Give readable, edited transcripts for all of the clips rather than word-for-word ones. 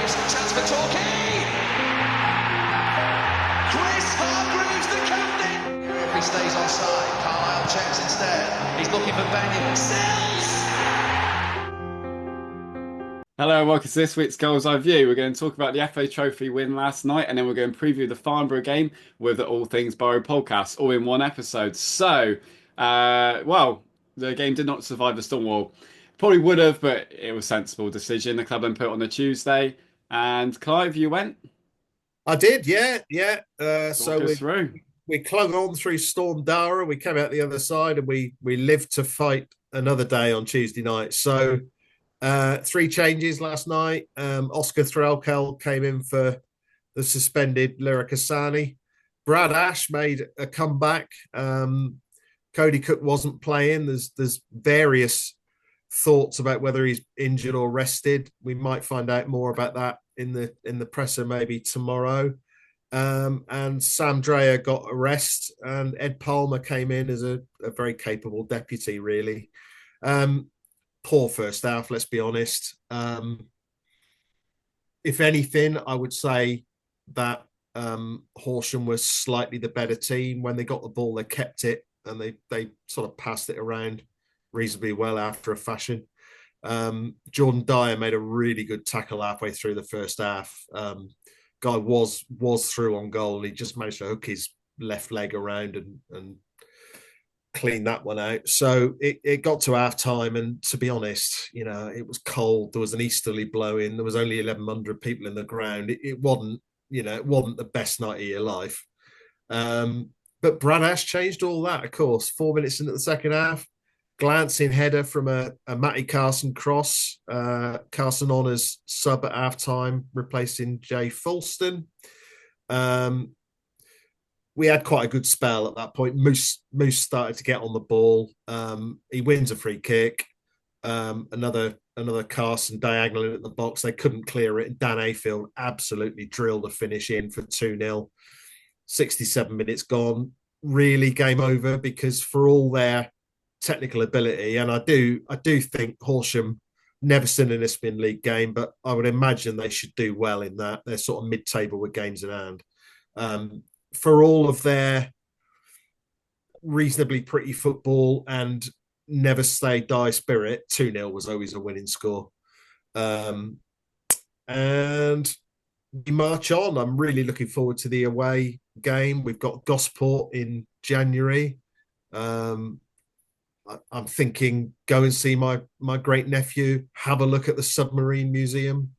Chance for Torquay. Chris Hargreaves, the captain. If he stays offside, Carlisle checks instead. He's looking for Benny. Sills. Hello, welcome to this week's Goals Eye View. We're going to talk about the FA Trophy win last night, and then we're going to preview the Farnborough game with the All Things Borough podcast, all in one episode. The game did not survive the storm. Well, probably would have, but it was a sensible decision. The club then put it on the Tuesday, and Clive, you went. I did, yeah. Talk us through. We clung on through Storm Dara. We came out the other side, and we lived to fight another day on Tuesday night. So, three changes last night. Oscar Threlkel came in for the suspended Lyric Asani. Brad Ash made a comeback. Cody Cook wasn't playing. There's various thoughts about whether he's injured or rested. We might find out more about that in the presser maybe tomorrow. And Sam Dreyer got a rest, and Ed Palmer came in as a very capable deputy, really. Poor first half, let's be honest. If anything, I would say that Horsham was slightly the better team. When they got the ball, they kept it, and they sort of passed it around reasonably well after a fashion. Jordan Dyer made a really good tackle halfway through the first half. Guy was through on goal. He just managed to hook his left leg around and clean that one out. So it got to half time, and to be honest, it was cold. There was an easterly blowing. There was only 1,100 people in the ground. It wasn't the best night of your life. But Brad Ash changed all that, of course. 4 minutes into the second half, glancing header from a Matty Carson cross. Carson on as sub at half time, replacing Jay Fulston. We had quite a good spell at that point. Moose started to get on the ball. He wins a free kick. Another Carson diagonal in at the box. They couldn't clear it. Dan Ayfield absolutely drilled a finish in for 2-0. 67 minutes gone. Really game over, because for all their technical ability, and I do think Horsham never seen an Isthmian League game, but I would imagine they should do well in that. They're sort of mid-table with games in hand. For all of their reasonably pretty football and never stay die spirit, 2-0 was always a winning score. And we march on. I'm really looking forward to the away game. We've got Gosport in January. I'm thinking go and see my great nephew, have a look at the Submarine Museum,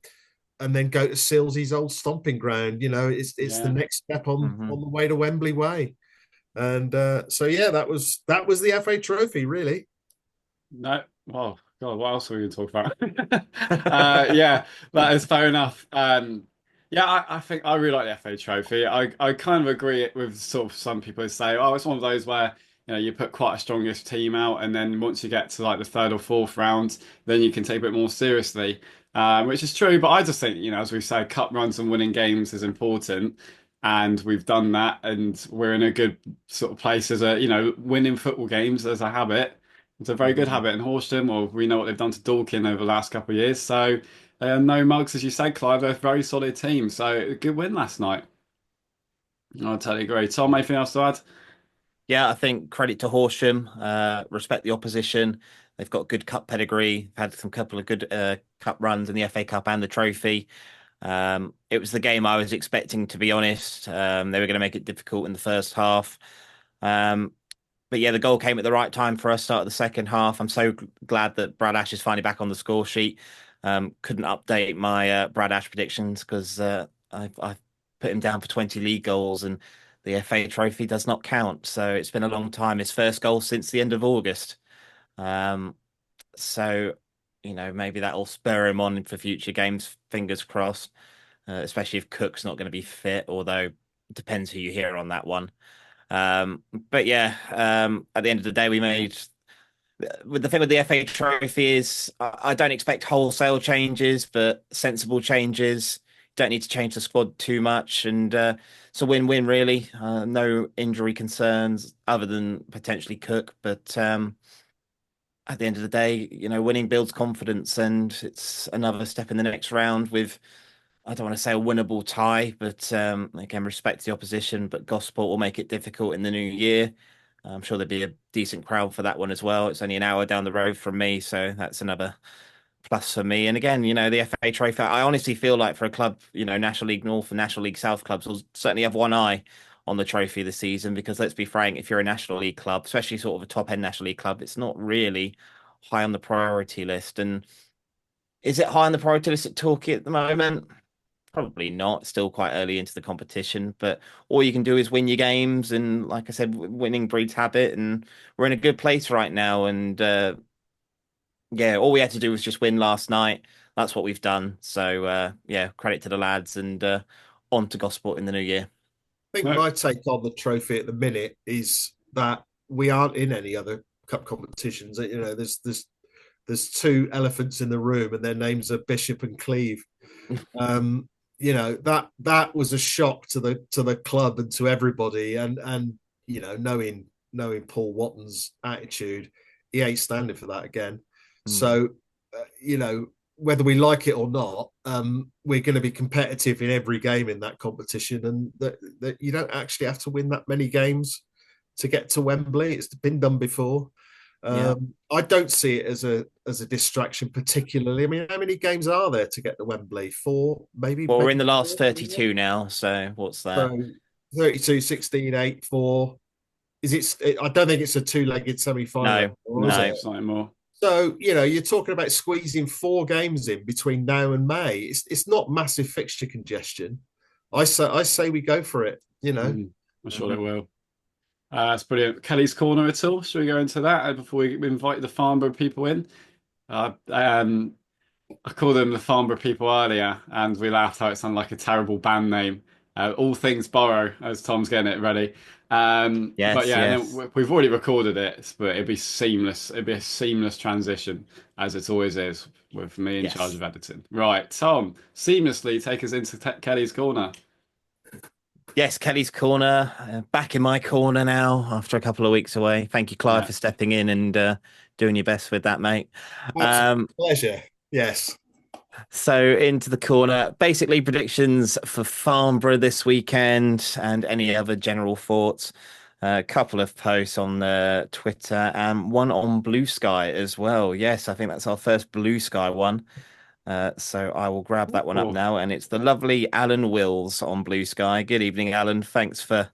and then go to Silsey's old stomping ground. It's the next step on the way to Wembley Way. And that was the FA Trophy, really. No, well, God, what else are we going to talk about? Yeah, that is fair enough. I think I really like the FA Trophy. I kind of agree with sort of some people who say, oh, it's one of those where you put quite a strongest team out, and then once you get to like the third or fourth round, then you can take it more seriously, which is true. But I just think, as we say, cup runs and winning games is important, and we've done that, and we're in a good sort of place as winning football games as a habit. It's a very good habit in Horsham, or we know what they've done to Dorking over the last couple of years. So no mugs, as you said, Clive. They're a very solid team. So a good win last night. I totally agree. Tom, anything else to add? Yeah, I think credit to Horsham. Respect the opposition. They've got good cup pedigree. Had some couple of good cup runs in the FA Cup and the trophy. It was the game I was expecting, to be honest. They were going to make it difficult in the first half. But yeah, the goal came at the right time for us, start of the second half. I'm so glad that Brad Ash is finally back on the score sheet. Couldn't update my Brad Ash predictions because I've put him down for 20 league goals, and the FA Trophy does not count. So it's been a long time. His first goal since the end of August. Maybe that'll spur him on for future games. Fingers crossed, especially if Cook's not going to be fit, although it depends who you hear on that one. At the end of the day, we made. With the thing with the FA Trophy is I don't expect wholesale changes, but sensible changes. Don't need to change the squad too much, and it's a win-win really. No injury concerns other than potentially Cook, but at the end of the day, winning builds confidence, and it's another step in the next round with I don't want to say a winnable tie, but again, respect the opposition. But Gosport will make it difficult in the new year. I'm sure there'll be a decent crowd for that one as well. It's only an hour down the road from me, so that's another plus for me. And again, the FA Trophy, I honestly feel like for a club, National League North and National League South clubs will certainly have one eye on the trophy this season because let's be frank, if you're a National League club, especially sort of a top end National League club, it's not really high on the priority list. And is it high on the priority list at Torquay at the moment? Probably not. Still quite early into the competition, but all you can do is win your games. And like I said, winning breeds habit, and we're in a good place right now. And yeah, all we had to do was just win last night. That's what we've done. So yeah, credit to the lads and on to Gosport in the new year. I think my take on the trophy at the minute is that we aren't in any other cup competitions. There's two elephants in the room, and their names are Bishop and Cleve. That was a shock to the club and to everybody. And knowing Paul Watton's attitude, he ain't standing for that again. So whether we like it or not, we're going to be competitive in every game in that competition, and that you don't actually have to win that many games to get to Wembley. It's been done before. I don't see it as a distraction particularly. I mean, how many games are there to get to Wembley? 4, maybe? Well, we're in the last 32 now, so what's that? So 32, 16, 8, 4. I don't think it's a two-legged semi-final. No, it's not anymore. So, you're talking about squeezing 4 games in between now and May. It's not massive fixture congestion. I say we go for it, I'm sure it will. That's brilliant. Kelly's Corner at all? Should we go into that before we invite the Farnborough people in? I called them the Farnborough people earlier, and we laughed how it sounded like a terrible band name. All things Borough, as Tom's getting it ready. Yes, but yeah, yes. we've already recorded it, but it'd be seamless. It'd be a seamless transition, as it always is with me in charge of editing. Right, Tom, seamlessly take us into Kelly's Corner. Yes, Kelly's Corner, back in my corner now after a couple of weeks away. Thank you, Clive, for stepping in and doing your best with that, mate. Pleasure. Yes. So into the corner, basically predictions for Farnborough this weekend and any other general thoughts. A couple of posts on Twitter and one on Blue Sky as well. Yes, I think that's our first Blue Sky one. So I will grab that one up now, and it's the lovely Alan Wills on Blue Sky. Good evening, Alan. Thanks for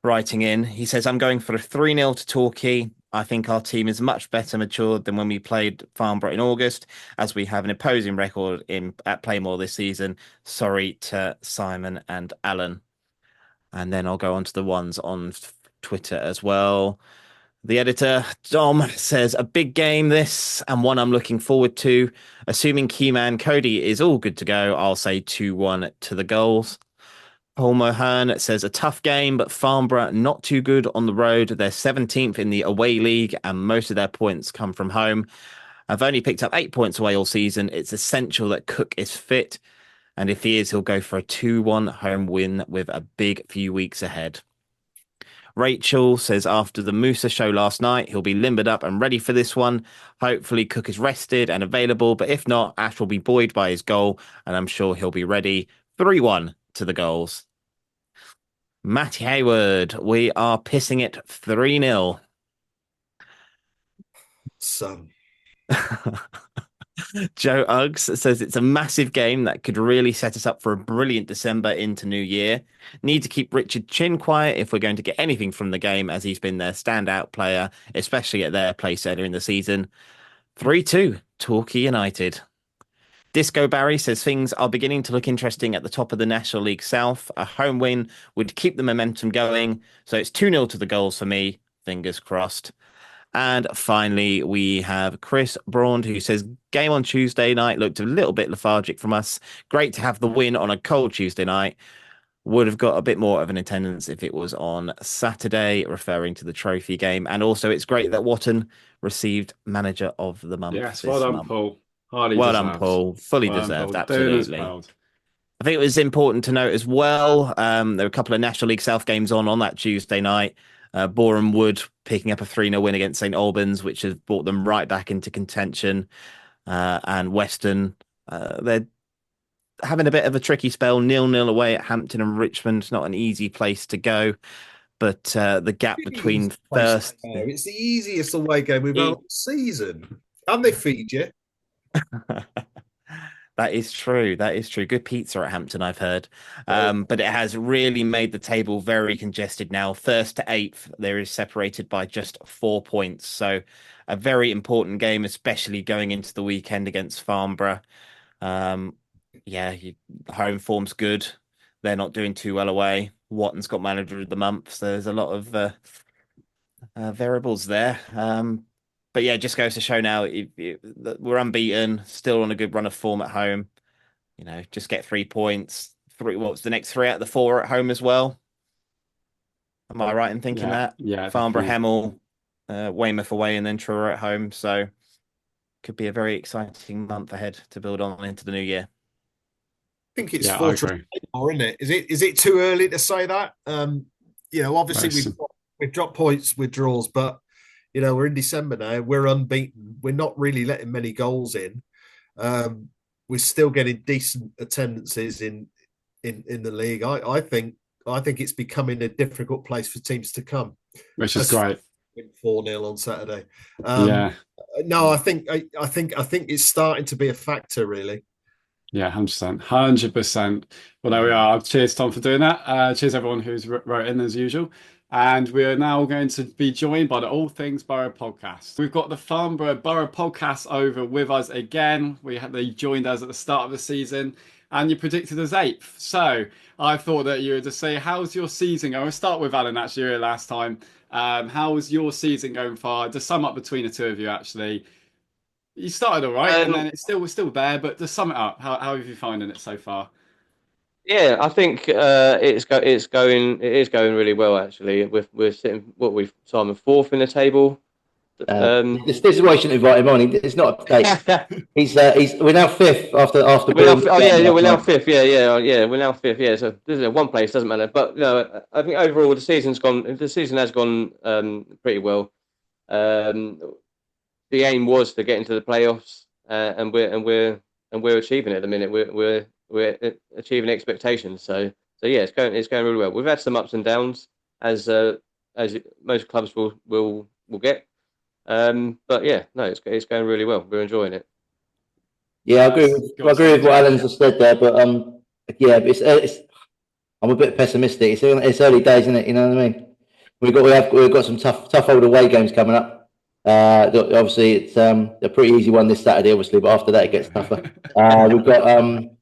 writing in. He says, I'm going for a 3-0 to Torquay. I think our team is much better matured than when we played Farnborough in August, as we have an opposing record at Playmore this season. Sorry to Simon and Alan. And then I'll go on to the ones on Twitter as well. The editor, Dom, says a big game this and one I'm looking forward to. Assuming Keyman Cody is all good to go, I'll say 2-1 to the Gull'S. Paul Mohan says a tough game, but Farnborough not too good on the road. They're 17th in the away league and most of their points come from home. I've only picked up 8 points away all season. It's essential that Cook is fit. And if he is, he'll go for a 2-1 home win with a big few weeks ahead. Rachel says after the Musa show last night, he'll be limbered up and ready for this one. Hopefully Cook is rested and available, but if not, Ash will be buoyed by his goal, and I'm sure he'll be ready. 3-1 to the Gull'S. Matty Hayward, we are pissing it 3-0. Son. Joe Uggs says it's a massive game that could really set us up for a brilliant December into New Year. Need to keep Richard Chin quiet if we're going to get anything from the game, as he's been their standout player, especially at their place earlier in the season. 3-2, Torquay United. Disco Barry says things are beginning to look interesting at the top of the National League South. A home win would keep the momentum going. So it's 2-0 to the Gull'S for me. Fingers crossed. And finally, we have Chris Braund, who says, game on Tuesday night looked a little bit lethargic from us. Great to have the win on a cold Tuesday night. Would have got a bit more of an attendance if it was on Saturday, referring to the trophy game. And also, it's great that Watton received Manager of the Month. Yes, well done, Paul. Highly well deserved. done, Paul. Fully well deserved, done, absolutely. I think it was important to note as well, there were a couple of National League South games on that Tuesday night. Boreham Wood picking up a 3-0 win against St Albans, which has brought them right back into contention. And Western, they're having a bit of a tricky spell, 0-0 away at Hampton and Richmond. Not an easy place to go, but the gap between first. It's the easiest away game we've had all season. And they feed you. That is true. That is true. Good pizza at Hampton, I've heard. But it has really made the table very congested now. First to eighth, there is separated by just 4 points. So a very important game, especially going into the weekend against Farnborough. Home form's good. They're not doing too well away. Watton's got manager of the month. So there's a lot of variables there. But yeah, it just goes to show now that we're unbeaten, still on a good run of form at home. Just get 3 points. What's the next 3 out of the 4 at home as well? Am I right in thinking that? Yeah. Farnborough, Hemel, Weymouth away, and then Truro at home. So could be a very exciting month ahead to build on into the new year. I think it's fortress more, isn't it? Is it too early to say that? Obviously we've dropped points with draws, but we're in December now. We're unbeaten. We're not really letting many goals in. We're still getting decent attendances in the league. I think it's becoming a difficult place for teams to come. Which is great. 4-0 on Saturday. No, I think it's starting to be a factor, really. Yeah, 100%. Well, there we are. Cheers, Tom, for doing that. Cheers, everyone who's wrote in as usual. And we are now going to be joined by the All Things Borough podcast. We've got the Farnborough Borough podcast over with us again. They joined us at the start of the season, and you predicted us 8th. So I thought that you would just say, how's your season going? We'll start with Alan, actually, last time. How's your season going far? To sum up between the two of you, actually. You started all right, and then we're still there, but to sum it up, how have you finding it so far? Yeah, I think it is going really well, actually. We're sitting Simon 4th in the table. This is why you shouldn't invite him on. It's not a date. We're now 5th after. We're now 5th. Yeah, we're now 5th. Yeah, so this is one place, doesn't matter. But I think overall the season has gone pretty well. The aim was to get into the playoffs, and we're achieving it at the minute. We're achieving expectations. So yeah, it's going really well. We've had some ups and downs as most clubs will get. But yeah, no, it's going really well. We're enjoying it. Yeah, I agree with what Alan's just said there. But it's I'm a bit pessimistic. It's early days, isn't it? You know what I mean? We've got some tough old away games coming up. Obviously, it's a pretty easy one this Saturday, obviously, but after that it gets tougher.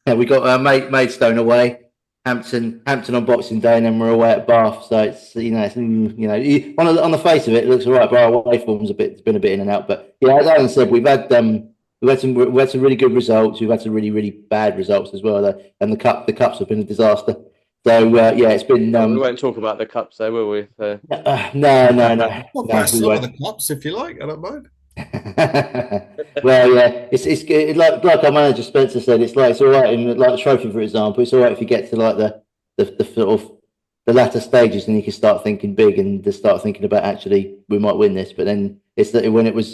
We've got Maidstone away, Hampton on Boxing Day, and then we're away at Bath. So it's on the face of it looks all right, but our away form's been a bit in and out. But yeah, as Alan said, we've had some really good results. We've had some really, really bad results as well, though, and the cups have been a disaster. So it's been. We won't talk about the cups, though, will we? No. Some of the cups, if you like. I don't mind. Well, yeah, it's like our manager Spencer said. It's all right in like the trophy, for example. It's all right if you get to like the sort of the latter stages, then you can start thinking big and just start thinking about actually we might win this. But then it's that when it was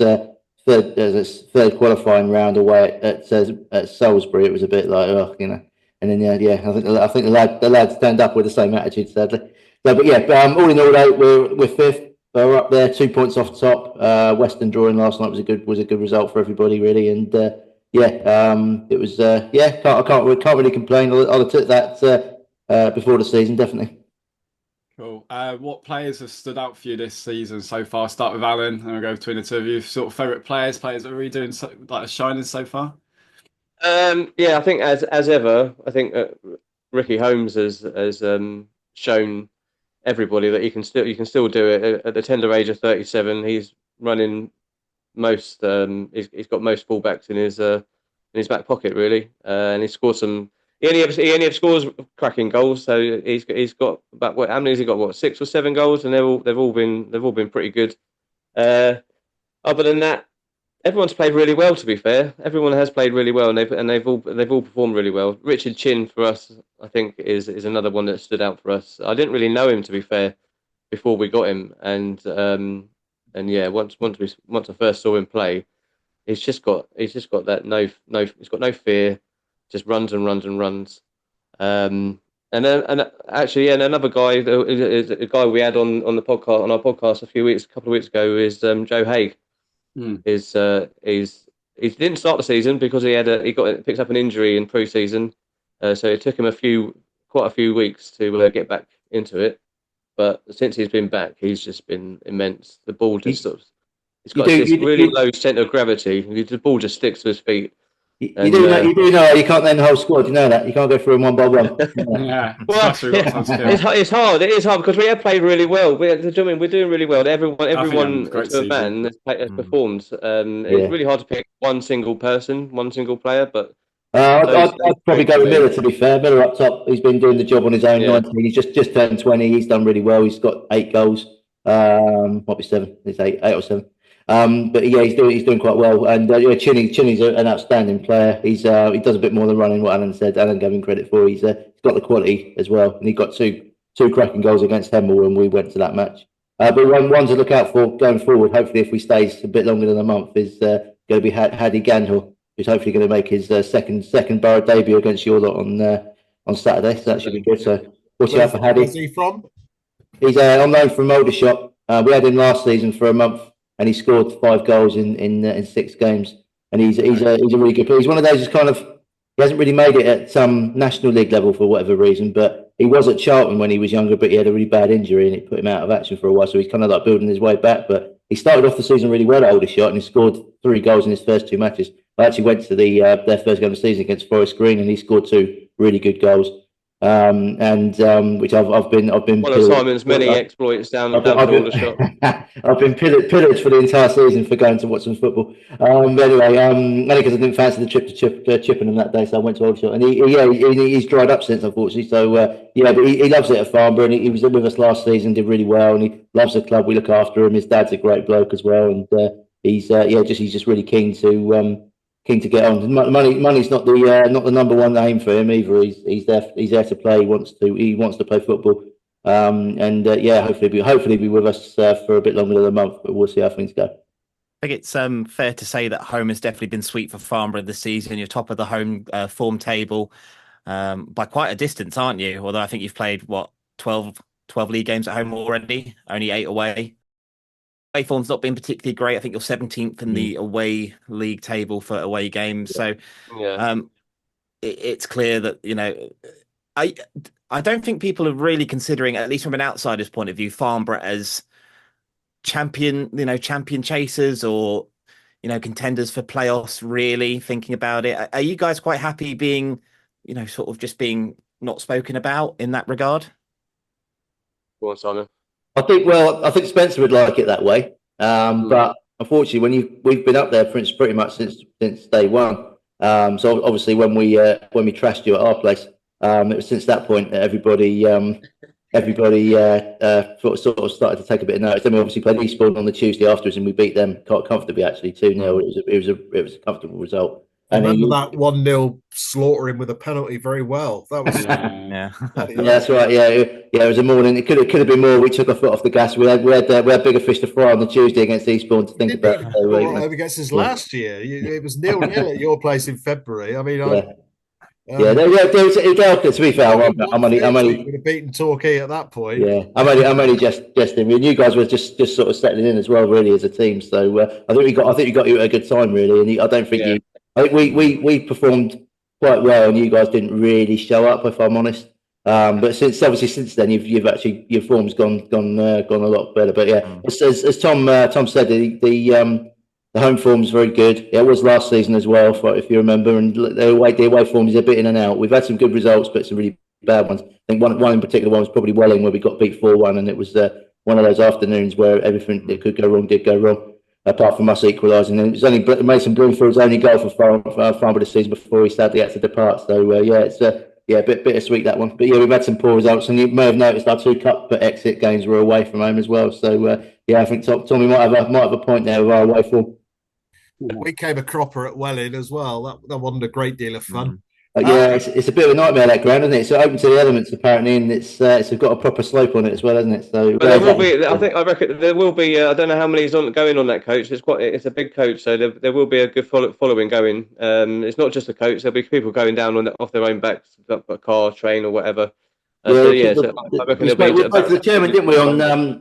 third qualifying round away at Salisbury, it was a bit like And then I think the lads stand up with the same attitude, sadly. But yeah, all in all, we're 5th. We're up there, 2 points off top. Western drawing last night was a good result for everybody, really. And it was I can't really complain. I'd have took that before the season, definitely. Cool. What players have stood out for you this season so far? Start with Alan, and we'll go between the two of you. Sort of favourite players that are really doing shining so far. Yeah, I think as ever, I think Ricky Holmes has shown everybody that you can still do it at the tender age of 37. He's running most. He's got most fullbacks in his back pocket, really, and he scored some. He only ever scores cracking goals. So he's got about how many has he got? What, 6 or 7 goals, and they've all been pretty good. Other than that, everyone's played really well. To be fair, everyone has played really well, and they've all performed really well. Richard Chin for us, I think, is another one that stood out for us. I didn't really know him, to be fair, before we got him, and yeah, once I first saw him play, he's just got that he's got no fear. just runs and runs and runs. And another guy is a guy we had on our podcast a couple of weeks ago is Joe Haig. He didn't start the season because he picked up an injury in pre-season, so it took him quite a few weeks to get back into it. But since he's been back, he's just been immense. The ball just he's got this really low centre of gravity. The ball just sticks to his feet. You do know you can't name the whole squad. You know that you can't go through them one by one. Yeah, well, it's hard. It is hard because we have played really well. We're doing really well. Everyone to a man has performed. It's really hard to pick one single player. But I'd probably go with Miller. To be fair, Miller up top. He's been doing the job on his own. 19. He's just turned 20. He's done really well. He's got 8 goals. Might be 7. It's 8 or 7. But yeah, he's doing quite well. And Chinny's an outstanding player. He does a bit more than running. What Alan said, Alan gave him credit for. He's got the quality as well, and he got two cracking goals against Hemel when we went to that match. But one to look out for going forward, hopefully if we stays a bit longer than a month, is going to be Hadi Gandhul, who's hopefully going to make his second Borough debut against your lot on Saturday. So that should be good. So watch out for Hadi. Where's he from? He's on loan from Aldershot. We had him last season for a month, and he scored 5 goals in 6 games. And he's a really good player. He's one of those who's kind of, he hasn't really made it at some National League level for whatever reason, but he was at Charlton when he was younger, but he had a really bad injury and it put him out of action for a while. So he's kind of like building his way back. But he started off the season really well at Aldershot, and he scored 3 goals in his first 2 matches. I actually went to their first game of the season against Forest Green, and he scored 2 really good goals. Which I've been one of Simon's many exploits down Aldershot. I've been pillaged for the entire season for going to watch some football. But anyway, only because I didn't fancy the trip to Chippenham that day, so I went to Aldershot, and he's dried up since, unfortunately. So but he loves it at Farnborough, and he was with us last season, did really well, and he loves the club. We look after him. His dad's a great bloke as well, and he's just really keen to get on. Money's not the number one aim for him either. He's there to play. He wants to play football. Hopefully be with us for a bit longer than a month. But we'll see how things go. I think it's fair to say that home has definitely been sweet for Farnborough this season. You're top of the home form table by quite a distance, aren't you? Although I think you've played 12 league games at home already, only 8 away. Away form's not been particularly great. I think you're 17th in the away league table for away games. So it's clear that, I don't think people are really considering, at least from an outsider's point of view, Farnborough as champion chasers or, contenders for playoffs, really thinking about it. Are you guys quite happy being, sort of just being not spoken about in that regard? Go on, Simon. I think Spencer would like it that way. But unfortunately, we've been up there pretty much since day one. So obviously, when we trashed you at our place, it was since that point that everybody sort of started to take a bit of notice. Then we obviously played Eastbourne on the Tuesday afterwards, and we beat them quite comfortably, actually 2-0. It was a comfortable result. I remember that 1-0 slaughtering with a penalty very well. That was that's right. Yeah, it was a morning. It could have been more. We took our foot off the gas. We had bigger fish to fry on the Tuesday against Eastbourne to think about. Right against us last year. It was 0-0 at your place in February. I mean, to be fair, I'm only would have beaten Torquay at that point. Yeah, I'm only just I mean, you guys were just sort of settling in as well, really, as a team. So I think we got you at a good time, really. And I don't think I think we performed quite well, and you guys didn't really show up, if I'm honest. But since then, your form's gone a lot better. But yeah, as Tom said, the home form's very good. It was last season as well, if you remember. And the away form is a bit in and out. We've had some good results, but some really bad ones. I think one in particular was probably Welling, where we got beat 4-1, and it was one of those afternoons where everything that could go wrong did go wrong. Apart from us equalising, and it was only Mason Bloomfield's only goal for Farnborough this season before he sadly had to depart. So it's a bit bittersweet, that one. But yeah, we've had some poor results, and you may have noticed our 2 cup exit games were away from home as well. So I think Tommy might have a point there with our away form. We came a cropper at Welling as well. That wasn't a great deal of fun. Yeah, it's a bit of a nightmare, that ground, isn't it? It's open to the elements apparently, and it's got a proper slope on it as well, hasn't it? So, but there will be. I reckon there will be. I don't know how many is going on that coach. It's a big coach, so there will be a good following going. It's not just the coach. There'll be people going down off their own backs, a car, train, or whatever. I reckon we spoke to the chairman, didn't we, on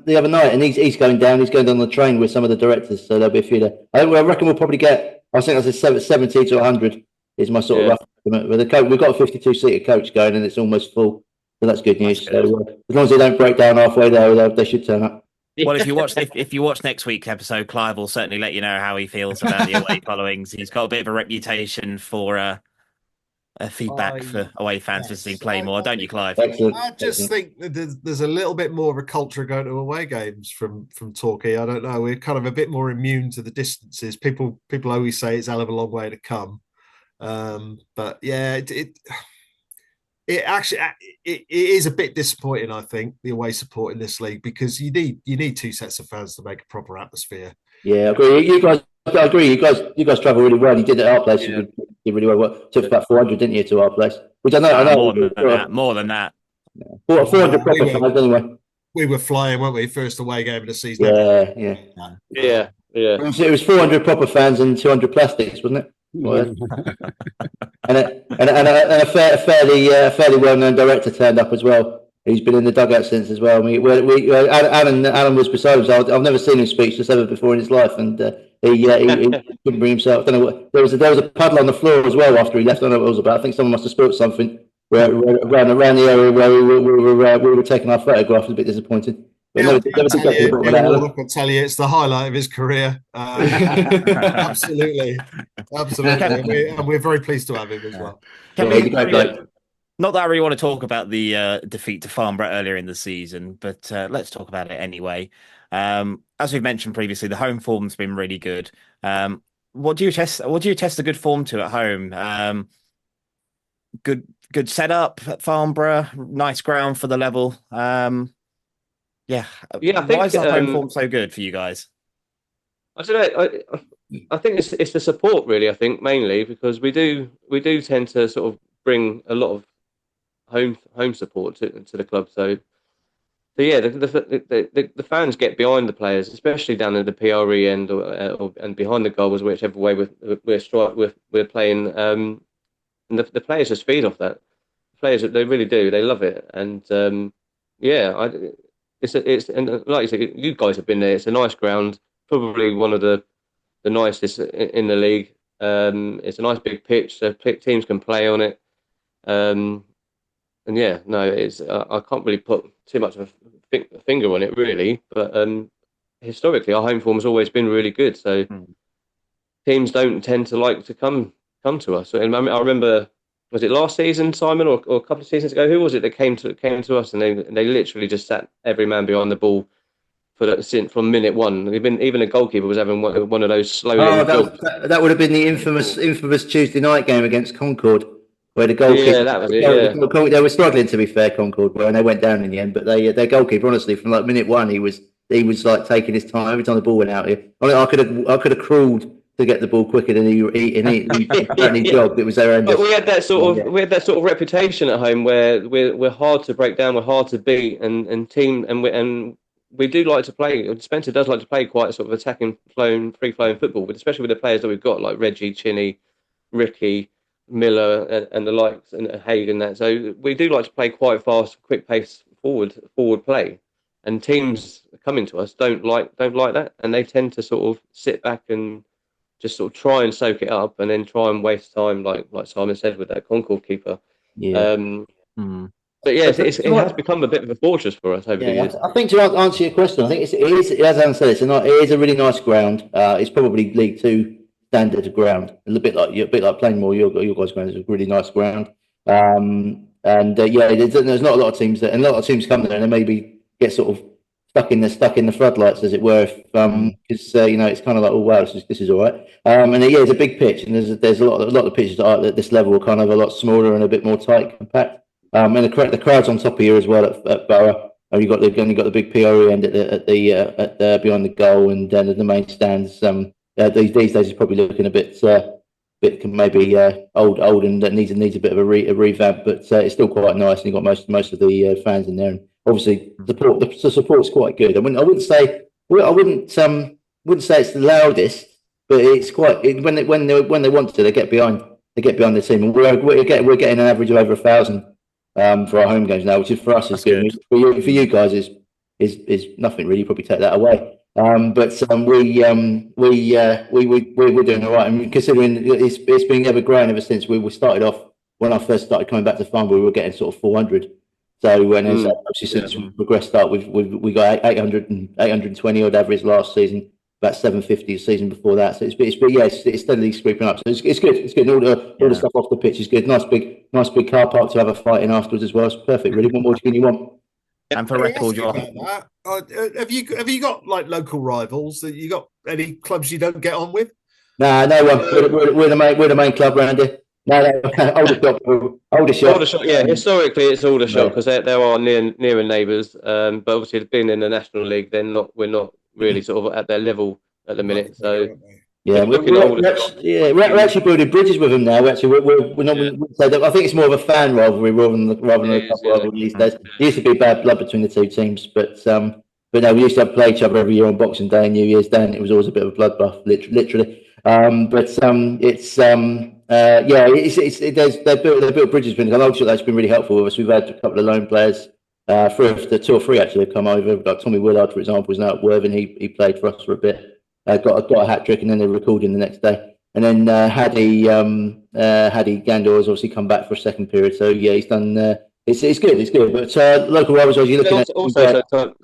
the other night, and he's going down. He's going down the train with some of the directors, so there'll be a few there. I reckon we'll probably get. I think I said 70 to 100 is my sort of rough estimate. But the coach, we've got a 52-seater coach going, and it's almost full, so that's good news. So as long as they don't break down halfway there, they should turn up. Well, if you watch next week's episode, Clive will certainly let you know how he feels about the away followings. He's got a bit of a reputation for feedback for away fans visiting Playmore, don't you, Clive? Excellent. I just think that there's a little bit more of a culture going to away games from Torquay. I don't know. We're kind of a bit more immune to the distances. People always say it's a hell of a long way to come, but yeah, it actually is a bit disappointing. I think the away support in this league, because you need two sets of fans to make a proper atmosphere. Yeah, I agree. I agree. You guys travel really well. You did it at our place. Yeah. You did really well. Took about 400, didn't you, to our place? Which I know. More than that. Yeah. 400 proper fans anyway. We were flying, weren't we? First away game of the season. Yeah. It was 400 proper fans and 200 plastics, wasn't it? and a fairly well-known director turned up as well. He's been in the dugout since as well. Alan was beside him. So I've never seen him speechless ever before in his life, and he couldn't bring himself. I don't know what, there was a puddle on the floor as well after he left. I don't know what it was about. I think someone must have spilt something around the area where we were taking our photograph. I was a bit disappointed. But I can tell you, it's the highlight of his career. Absolutely. And we're very pleased to have him as well. Not that I really want to talk about the defeat to Farnborough earlier in the season, but let's talk about it anyway. As we've mentioned previously, the home form's been really good. What do you test the good form to at home? Good setup at Farnborough, nice ground for the level. I think, why is that home form so good for you guys? I don't know. I think it's the support, really. I think mainly because we do tend to sort of bring a lot of home support to the club. So yeah, the fans get behind the players, especially down at the PRE end and behind the goals, whichever way we're playing. And the players just feed off that. The players, they really do. They love it, and it's and like you said, you guys have been there. It's a nice ground, probably one of the nicest in the league. It's a nice big pitch, so teams can play on it. And yeah, no, it's I can't really put too much of a finger on it, really. But historically, our home form has always been really good. So teams don't tend to like to come to us. And I remember, was it last season, Simon, or a couple of seasons ago? Who was it that came to us and they literally just sat every man behind the ball from minute one? Even a goalkeeper was having one of those slow. That would have been the infamous Tuesday night game against Concord, where the goalkeeper. Yeah, that was it. Yeah. They were struggling, to be fair, Concord, and they went down in the end. But their goalkeeper, honestly, from like minute one, he was like taking his time every time the ball went out here. I could have crawled to get the ball quicker than he jogged. It was their end. But we had that sort of reputation at home where we're hard to break down, we're hard to beat, and we do like to play. Spencer does like to play quite sort of attacking, free flowing football, especially with the players that we've got like Reggie, Chinney, Ricky, Miller, and the likes, and Haig and that. So we do like to play quite fast, quick pace forward play. And teams coming to us don't like that, and they tend to sort of sit back and just sort of try and soak it up, and then try and waste time, like Simon said with that Concord keeper. Yeah. But yeah, it has become a bit of a fortress for us over the years. I think to answer your question, I think it is, as Alan said, it is a really nice ground. It's probably League Two standard ground, a bit like Plainmoor. Your guys' ground is a really nice ground. There's not a lot of teams there, and a lot of teams come there and they maybe get sort of stuck in the floodlights, as it were, because it's kind of like, oh wow, this is all right. It's a big pitch, and there's a lot of pitches that are at this level are kind of a lot smaller and a bit more tight, compact. And the crowd's on top of you as well at Borough. You've got the big PRE end at the behind the goal, and the main stands. These days is probably looking a bit bit maybe old and that needs a bit of a revamp, but it's still quite nice. And you've got most of the fans in there, and obviously the support's quite good. I wouldn't say it's the loudest, but it's quite when they want to, they get behind the team, and we're getting an average of over 1,000 for our home games now, which is for us is good. For you guys is nothing really. Probably take that away. But we're doing all right. I mean, considering it's been ever growing ever since we started off. When I first started coming back to Farnborough, we were getting sort of 400. So when obviously since we progressed up, we got 820 odd average last season, about 750 the season before that. So it's steadily creeping up. So it's good. It's good. All the stuff off the pitch is good. Nice big car park to have a fight in afterwards as well. It's perfect. Really, what more can you want? And for record, have you got like local rivals? That you got any clubs you don't get on with? No one. We're the main club around here. No, Aldershot. Yeah, historically it's Aldershot because there are nearer neighbours. But obviously, being in the National League, we're not really sort of at their level at the minute. So yeah, we're actually building bridges with them now. We're not. So I think it's more of a fan rivalry rather than a club rivalry these days. There used to be bad blood between the two teams, but no, we used to play each other every year on Boxing Day and New Year's Day, and it was always a bit of a bloodbath, literally. They've built bridges. And I'm sure that's been really helpful with us. We've had a couple of loan players, two or three actually have come over. Like Tommy Willard, for example, is now at Worthing. He played for us for a bit. Got a hat trick, and then they recalled him the next day. And then Haddy Gandor has obviously come back for a second period. So yeah, he's done. It's good. But local rivals, you're looking at. Also, don't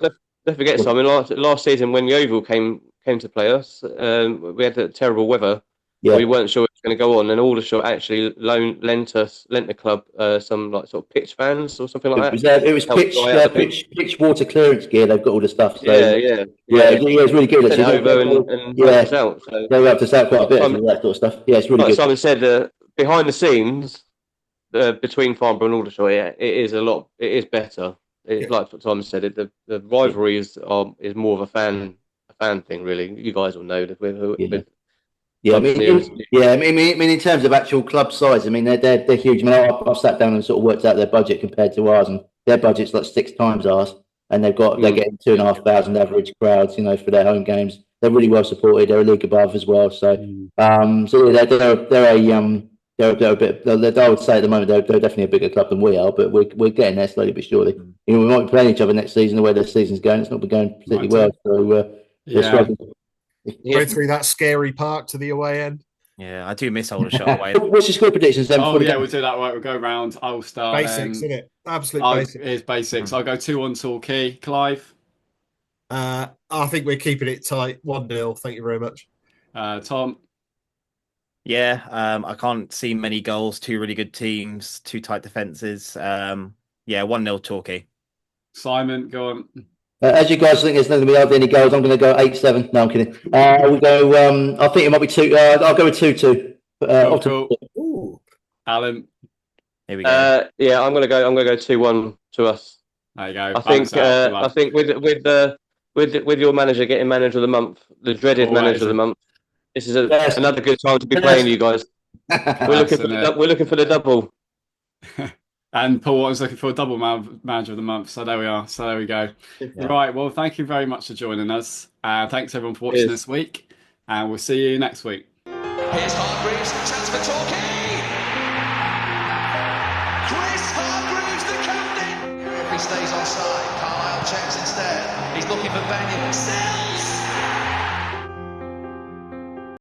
forget, Simon. Last season when Yeovil came to play us, we had terrible weather. Yeah. We weren't sure it was going to go on, and Aldershot actually lent the club some like sort of pitch fans or something like that. It was pitch water clearance gear. They've got all the stuff. So, yeah. It's really good. Actually, over and helped us out. So. They helped us out quite a bit. That sort of stuff. Yeah, it's really good. Simon said, behind the scenes, between Farnborough and Aldershot, it is better. It's like what Simon said. The rivalry is more of a fan thing, really. You guys will know that I mean, in terms of actual club size, I mean, they're huge. I mean, I've sat down and sort of worked out their budget compared to ours, and their budget's like 6 times ours, and they're getting 2,500 average crowds, for their home games. They're really well supported. They're a league above as well. So, they're a bit. I would say at the moment they're definitely a bigger club than we are, but we're getting there slowly but surely. We might be playing each other next season. The way their season's going, it's not been going particularly well. So they're struggling. Go through that scary park to the away end. Yeah, I do miss Aldershot away. What's your score predictions then? We'll do that. We'll go round. I'll start. Basics, isn't it? Absolute basics. It's basics. I'll go 2-1 Torquay. Clive? I think we're keeping it tight. 1-0. Thank you very much. Tom? Yeah, I can't see many goals. 2 really good teams, 2 tight defences. 1-0 Torquay. Simon, go on. As you guys think there's not going to be hardly any goals, I'm going to go 8-7. No, I'm kidding. We'll go. I think it might be 2. I'll go with 2-2. Cool. Alan. Here we go. I'm going to go 2-1 to us. There you go. I think with your manager getting manager of the month, the dreaded manager of the month, this is another good time to be playing you guys. We're looking for the double. And Paul was looking for a double manager of the month. So there we are. So there we go. Yeah. Right. Well, thank you very much for joining us. Thanks everyone for watching this week. And we'll see you next week. Here's Hargreaves, chance for Torquay. Chris Hargreaves, the captain. If he stays onside, Carlisle checks instead. He's looking for Benyon. Sells.